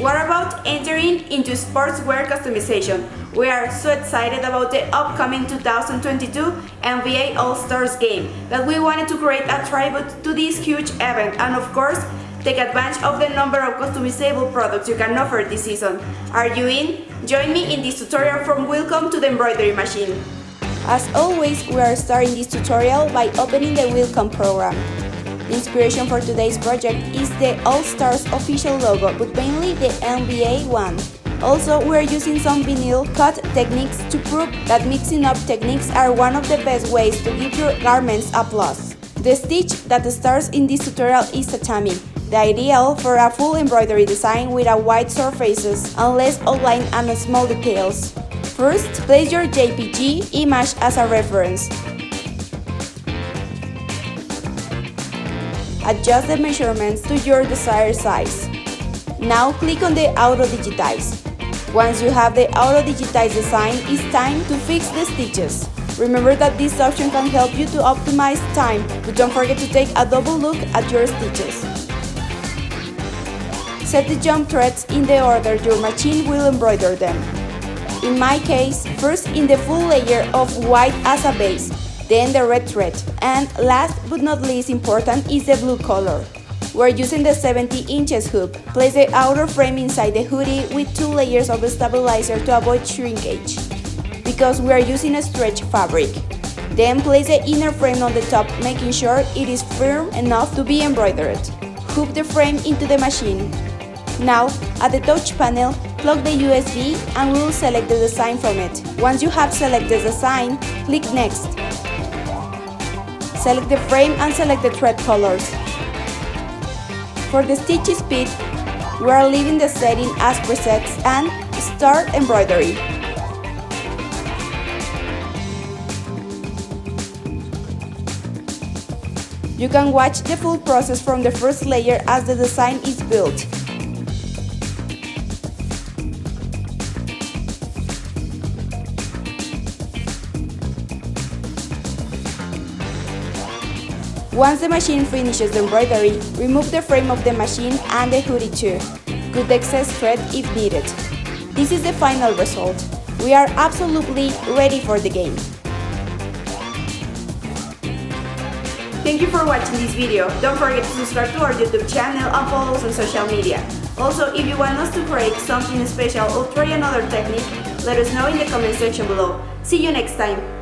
What about entering into sportswear customization? We are so excited about the upcoming 2022 NBA All-Stars game that we wanted to create a tribute to this huge event and of course take advantage of the number of customizable products you can offer this season. Are you in? Join me in this tutorial from Welcome to the Embroidery Machine. As always, we are starting this tutorial by opening the Welcome program. The inspiration for today's project is the All-Stars official logo, but mainly the NBA one. Also, we are using some vinyl cut techniques to prove that mixing up techniques are one of the best ways to give your garments a plus. The stitch that starts in this tutorial is tatami, the ideal for a full embroidery design with a wide surfaces and less outline and small details. First, place your JPG image as a reference. Adjust the measurements to your desired size. Now click on the Auto Digitize. Once you have the Auto Digitize design, it's time to fix the stitches. Remember that this option can help you to optimize time, but don't forget to take a double look at your stitches. Set the jump threads in the order your machine will embroider them. In my case, first in the full layer of white as a base, then the red thread, and last but not least important is the blue color. We're using the 70 inches hoop. Place the outer frame inside the hoodie with 2 layers of stabilizer to avoid shrinkage, because we are using a stretch fabric. Then place the inner frame on the top, making sure it is firm enough to be embroidered. Hook the frame into the machine. Now, at the touch panel, plug the USB and we will select the design from it. Once you have selected the design, click Next. Select the frame and select the thread colors. For the stitch speed, we are leaving the setting as presets and Start Embroidery. You can watch the full process from the first layer as the design is built. Once the machine finishes the embroidery, remove the frame of the machine and the hoodie too. Cut the excess thread if needed. This is the final result. We are absolutely ready for the game. Thank you for watching this video. Don't forget to subscribe to our YouTube channel and follow us on social media. Also, if you want us to create something special or try another technique, let us know in the comment section below. See you next time!